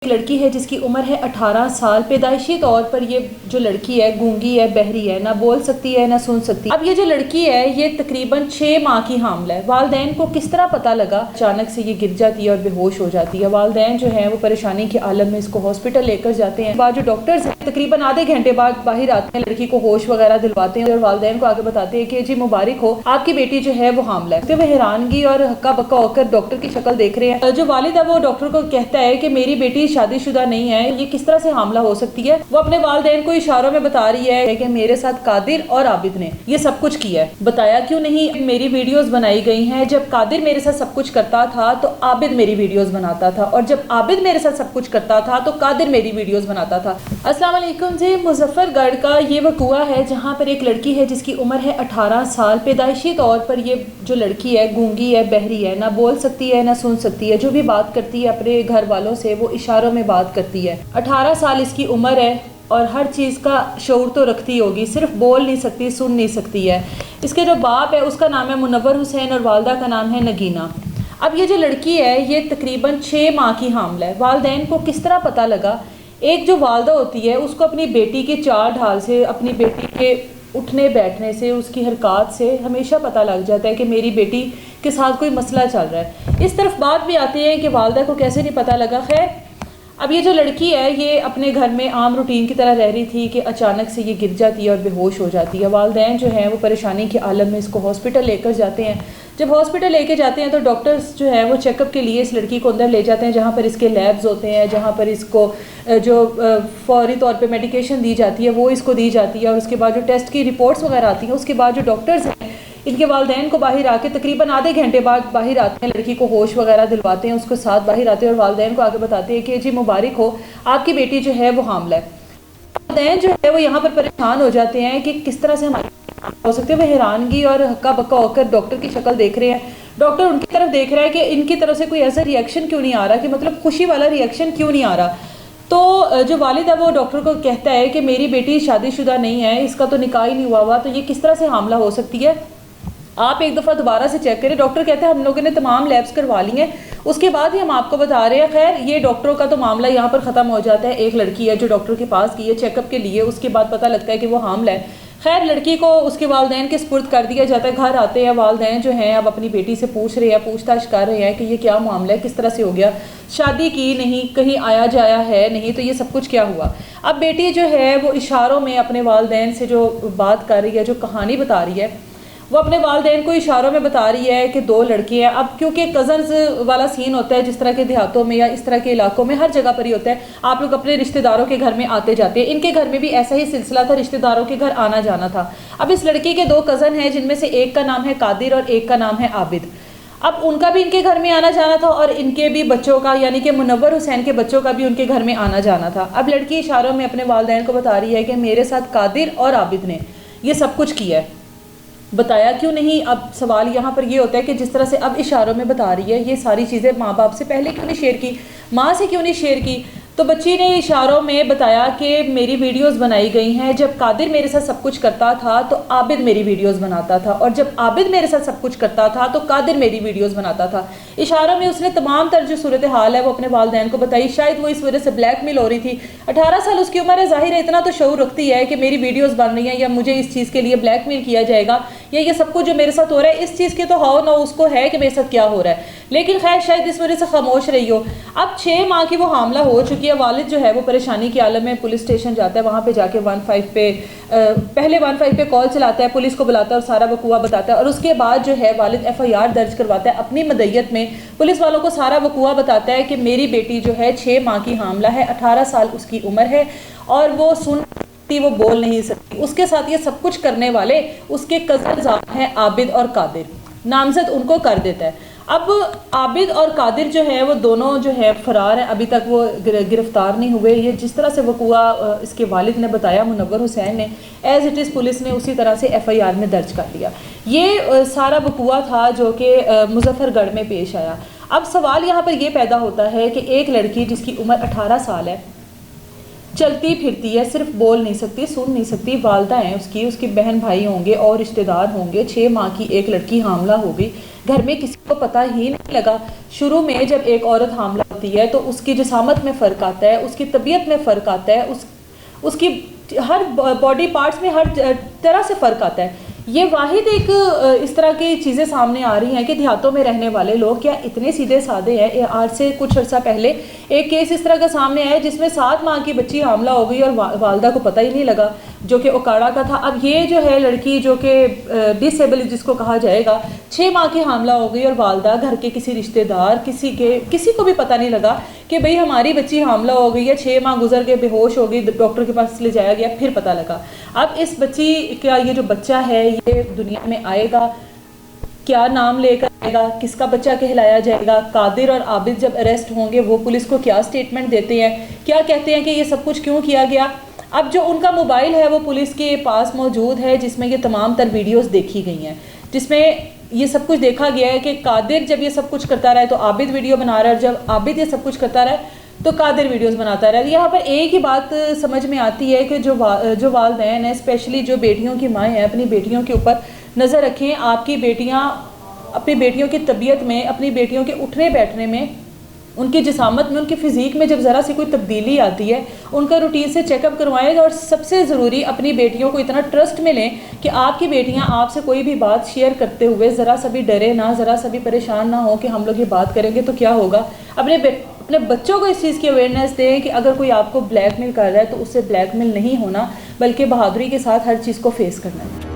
ایک لڑکی ہے جس کی عمر ہے 18 سال. پیدائشی طور پر یہ جو لڑکی ہے گونگی ہے، بہری ہے، نہ بول سکتی ہے نہ سن سکتی. اب یہ جو لڑکی ہے یہ تقریباً 6 ماہ کی حاملہ ہے. والدین کو کس طرح پتہ لگا؟ اچانک سے یہ گر جاتی ہے اور بے ہوش ہو جاتی ہے. والدین جو ہیں وہ پریشانی کے عالم میں اس کو ہاسپٹل لے کر جاتے ہیں. بعد جو ڈاکٹرز ہیں تقریباً آدھے گھنٹے بعد باہر آتے ہیں، لڑکی کو ہوش وغیرہ دلواتے ہیں اور والدین کو آگے بتاتے ہیں کہ جی مبارک ہو، آپ کی بیٹی جو ہے وہ حاملہ ہے. وہ حیرانگی اور ہکا بکا ہو کر ڈاکٹر کی شکل دیکھ رہے ہیں. جو والد ہے وہ ڈاکٹر کو کہتا ہے کہ میری بیٹی شادی شدہ نہیں ہے، یہ کس طرح سے حاملہ ہو سکتی ہے. وہ اپنے والدین کو اشاروں میں بتا رہی ہے کہ میرے ساتھ قادر اور عابد نے یہ سب کچھ کیا ہے. بتایا کیوں نہیں؟ میری ویڈیوز بنائی گئی ہیں، جب قادر میرے ساتھ سب کچھ کرتا تھا تو عابد میری ویڈیوز بناتا تھا، اور جب عابد میرے ساتھ سب کچھ کرتا تھا تو قادر میری ویڈیوز بناتا تھا. السلام علیکم جی. مظفر گڑھ کا یہ وقوع ہے جہاں پر ایک لڑکی ہے جس کی عمر ہے 18 سال. پیدائشی طور پر یہ جو لڑکی ہے گونگی ہے، بہری ہے، نہ بول سکتی ہے نہ سن سکتی ہے. جو بھی بات کرتی ہے اپنے گھر والوں سے وہ اشاروں میں بات کرتی ہے. 18 سال اس کی عمر ہے اور ہر چیز کا شعور تو رکھتی ہوگی، صرف بول نہیں سکتی، سن نہیں سکتی ہے. اس کے جو باپ ہے اس کا نام ہے منور حسین اور والدہ کا نام ہے نگینہ. اب یہ جو لڑکی ہے یہ تقریباً 6 ماہ کی حاملہ ہے. والدین کو کس طرح پتہ لگا؟ ایک جو والدہ ہوتی ہے اس کو اپنی بیٹی کے چال ڈھال سے، اپنی بیٹی کے اٹھنے بیٹھنے سے، اس کی حرکات سے ہمیشہ پتہ لگ جاتا ہے کہ میری بیٹی کے ساتھ کوئی مسئلہ چل رہا ہے. اس طرف بات بھی آتی ہے کہ والدہ کو کیسے نہیں پتہ لگا. خیر، اب یہ جو لڑکی ہے یہ اپنے گھر میں عام روٹین کی طرح رہ رہی تھی کہ اچانک سے یہ گر جاتی ہے اور بے ہوش ہو جاتی ہے. والدین جو ہیں وہ پریشانی کے عالم میں اس کو ہاسپٹل لے کر جاتے ہیں. جب ہاسپٹل لے کے جاتے ہیں تو ڈاکٹرز جو ہیں وہ چیک اپ کے لیے اس لڑکی کو اندر لے جاتے ہیں، جہاں پر اس کے لیبز ہوتے ہیں، جہاں پر اس کو جو فوری طور پہ میڈیکیشن دی جاتی ہے وہ اس کو دی جاتی ہے، اور اس کے بعد جو ٹیسٹ کی رپورٹس وغیرہ آتی ہیں اس کے بعد جو ڈاکٹرز ہیں ان کے والدین کو باہر آ کے تقریباً آدھے گھنٹے بعد باہر آتے ہیں، لڑکی کو ہوش وغیرہ دلواتے ہیں، اس کو ساتھ باہر آتے ہیں اور والدین کو آگے بتاتے ہیں کہ جی مبارک ہو، آپ کی بیٹی جو ہے وہ حاملہ ہے. والدین جو ہے وہ یہاں پر پریشان ہو جاتے ہیں کہ کس طرح سے ہماری ہو سکتے ہیں. وہ حیرانگی اور ہکا بکا ہو کر ڈاکٹر کی شکل دیکھ رہے ہیں. ڈاکٹر ان کی طرف دیکھ رہا ہے کہ ان کی طرف سے کوئی ایسا ریئیکشن کیوں نہیں آ رہا، کہ مطلب خوشی والا ریئیکشن کیوں نہیں آ رہا. تو جو والد ہے وہ ڈاکٹر کو کہتا ہے کہ میری بیٹی شادی شدہ نہیں ہے، اس کا تو نکاح ہی نہیں ہوا تو یہ کس طرح سے حاملہ ہو سکتی ہے، آپ ایک دفعہ دوبارہ سے چیک کریں. ڈاکٹر کہتے ہیں ہم لوگوں نے تمام لیبس کروا لی ہیں، اس کے بعد ہی ہم آپ کو بتا رہے ہیں. خیر، یہ ڈاکٹروں کا تو معاملہ یہاں پر ختم ہو جاتا ہے. ایک لڑکی ہے جو ڈاکٹر کے پاس گئی ہے چیک اپ کے لیے، اس کے بعد پتہ لگتا ہے کہ وہ حاملہ ہے. خیر، لڑکی کو اس کے والدین کے سپرد کر دیا جاتا ہے. گھر آتے ہیں والدین جو ہیں اب اپنی بیٹی سے پوچھ رہے ہیں، پوچھ تاچھ کر رہے ہیں کہ یہ کیا معاملہ ہے، کس طرح سے ہو گیا، شادی کی نہیں، کہیں آیا جایا ہے نہیں، تو یہ سب کچھ کیا ہوا. اب بیٹی جو ہے وہ اشاروں میں اپنے والدین سے جو بات کر رہی ہے، جو کہانی بتا رہی ہے، وہ اپنے والدین کو اشاروں میں بتا رہی ہے کہ 2 لڑکے ہیں. اب کیونکہ کزنز والا سین ہوتا ہے جس طرح کے دیہاتوں میں یا اس طرح کے علاقوں میں ہر جگہ پر ہی ہوتا ہے، آپ لوگ اپنے رشتہ داروں کے گھر میں آتے جاتے ہیں. ان کے گھر میں بھی ایسا ہی سلسلہ تھا، رشتہ داروں کے گھر آنا جانا تھا. اب اس لڑکی کے 2 کزن ہیں جن میں سے ایک کا نام ہے قادر اور ایک کا نام ہے عابد. اب ان کا بھی ان کے گھر میں آنا جانا تھا اور ان کے بھی بچوں کا، یعنی کہ منور حسین کے بچوں کا بھی ان کے گھر میں آنا جانا تھا. اب لڑکی اشاروں میں اپنے والدین کو بتا رہی ہے کہ میرے ساتھ قادر اور عابد نے یہ سب کچھ کیا ہے. بتایا کیوں نہیں؟ اب سوال یہاں پر یہ ہوتا ہے کہ جس طرح سے اب اشاروں میں بتا رہی ہے یہ ساری چیزیں ماں باپ سے پہلے کیوں نہیں شیئر کی، ماں سے کیوں نہیں شیئر کی. تو بچی نے اشاروں میں بتایا کہ میری ویڈیوز بنائی گئی ہیں، جب قادر میرے ساتھ سب کچھ کرتا تھا تو عابد میری ویڈیوز بناتا تھا، اور جب عابد میرے ساتھ سب کچھ کرتا تھا تو قادر میری ویڈیوز بناتا تھا. اشاروں میں اس نے تمام تر جو صورتحال ہے وہ اپنے والدین کو بتائی. شاید وہ اس وجہ سے بلیک میل ہو رہی تھی. 18 سال اس کی عمر ہے، ظاہر ہے اتنا تو شعور رکھتی ہے کہ میری ویڈیوز بن رہی ہیں یا مجھے اس چیز کے لیے بلیک میل کیا جائے گا یا یہ سب کچھ جو میرے ساتھ ہو رہا ہے اس چیز کے تو ہاؤ نہ اس کو ہے کہ میرے ساتھ کیا ہو رہا ہے. لیکن خیر شاید اس وجہ سے خاموش رہی ہو. اب 6 ماہ کی وہ حاملہ ہو چکی ہے. والد جو ہے وہ پریشانی کے عالم میں پولیس اسٹیشن جاتا ہے، وہاں پہ جا کے 15 پہ پہلے 15 پہ کال چلاتا ہے، پولیس کو بلاتا ہے اور سارا وقوع بتاتا ہے، اور اس کے بعد جو ہے والد FIR درج کرواتا ہے اپنی مدعیت میں. پولیس والوں کو سارا وقوع بتاتا ہے کہ میری بیٹی جو ہے 6 ماہ کی حاملہ ہے، 18 سال اس کی عمر ہے، اور وہ وہ بول نہیں سکتی. اس کے ساتھ یہ سب کچھ کرنے والے اس کے کزنز ہیں عابد اور قادر. نامزد ان کو کر دیتا ہے. اب عابد اور قادر جو ہے وہ دونوں جو ہے فرار ہیں، ابھی تک وہ گرفتار نہیں ہوئے. یہ جس طرح سے وقوع اس کے والد نے بتایا منور حسین نے، ایز اٹ از پولیس نے اسی طرح سے FIR میں درج کر لیا. یہ سارا وقوع تھا جو کہ مظفر گڑھ میں پیش آیا. اب سوال یہاں پر یہ پیدا ہوتا ہے کہ ایک لڑکی جس کی عمر 18 سال ہے، چلتی پھرتی ہے، صرف بول نہیں سکتی، سن نہیں سکتی، والدہ ہیں اس کی بہن بھائی ہوں گے اور رشتہ دار ہوں گے، 6 ماہ کی ایک لڑکی حاملہ ہو گئی، گھر میں کسی کو پتہ ہی نہیں لگا۔ شروع میں جب ایک عورت حاملہ ہوتی ہے تو اس کی جسامت میں فرق آتا ہے، اس کی طبیعت میں فرق آتا ہے، اس کی ہر باڈی پارٹس میں ہر طرح سے فرق آتا ہے۔ یہ واحد ایک اس طرح کی چیزیں سامنے آ رہی ہیں کہ دیہاتوں میں رہنے والے لوگ کیا اتنے سیدھے سادے ہیں۔ آج سے کچھ عرصہ پہلے ایک کیس اس طرح کا سامنے آیا جس میں 7 ماہ کی بچی حاملہ ہو گئی اور والدہ کو پتہ ہی نہیں لگا، جو کہ اوکاڑا کا تھا۔ اب یہ جو ہے لڑکی جو کہ ڈس ایبل جس کو کہا جائے گا، 6 ماہ کی حاملہ ہو گئی اور والدہ گھر کے کسی رشتہ دار کسی کو بھی پتہ نہیں لگا کہ بھئی ہماری بچی حاملہ ہو گئی ہے، 6 ماہ گزر گئے، بے ہوش ہو گئی، ڈاکٹر کے پاس لے جایا گیا، پھر پتہ لگا۔ اب اس بچی کا یہ جو بچہ ہے یہ دنیا میں آئے گا، کیا نام لے کر آئے گا، کس کا بچہ کہلایا جائے گا؟ قادر اور عابد جب اریسٹ ہوں گے وہ پولیس کو کیا سٹیٹمنٹ دیتے ہیں، کیا کہتے ہیں کہ یہ سب کچھ کیوں کیا گیا؟ اب جو ان کا موبائل ہے وہ پولیس کے پاس موجود ہے جس میں یہ تمام تر ویڈیوز دیکھی گئی ہیں، جس میں یہ سب کچھ دیکھا گیا ہے کہ قادر جب یہ سب کچھ کرتا رہا ہے تو عابد ویڈیو بنا رہا ہے، اور جب عابد یہ سب کچھ کرتا رہا ہے تو قادر ویڈیوز بناتا رہا ہے۔ یہاں پر ایک ہی بات سمجھ میں آتی ہے کہ جو والدین ہیں، اسپیشلی جو بیٹیوں کی مائیں ہیں، اپنی بیٹیوں کے اوپر نظر رکھیں۔ آپ کی بیٹیاں اپنی بیٹیوں کی طبیعت میں، اپنی بیٹیوں کے اٹھنے بیٹھنے میں، ان کی جسامت میں، ان کی فزیک میں جب ذرا سی کوئی تبدیلی آتی ہے ان کا روٹین سے چیک اپ کروائیں گا، اور سب سے ضروری اپنی بیٹیوں کو اتنا ٹرسٹ میں لیں کہ آپ کی بیٹیاں آپ سے کوئی بھی بات شیئر کرتے ہوئے ذرا سا بھی ڈرے نہ، ذرا سا بھی پریشان نہ ہو کہ ہم لوگ یہ بات کریں گے تو کیا ہوگا۔ اپنے بچوں کو اس چیز کی اویئرنیس دیں کہ اگر کوئی آپ کو بلیک میل کر رہا ہے تو اس سے بلیک میل نہیں ہونا، بلکہ بہادری کے ساتھ ہر چیز کو فیس کرنا ہے۔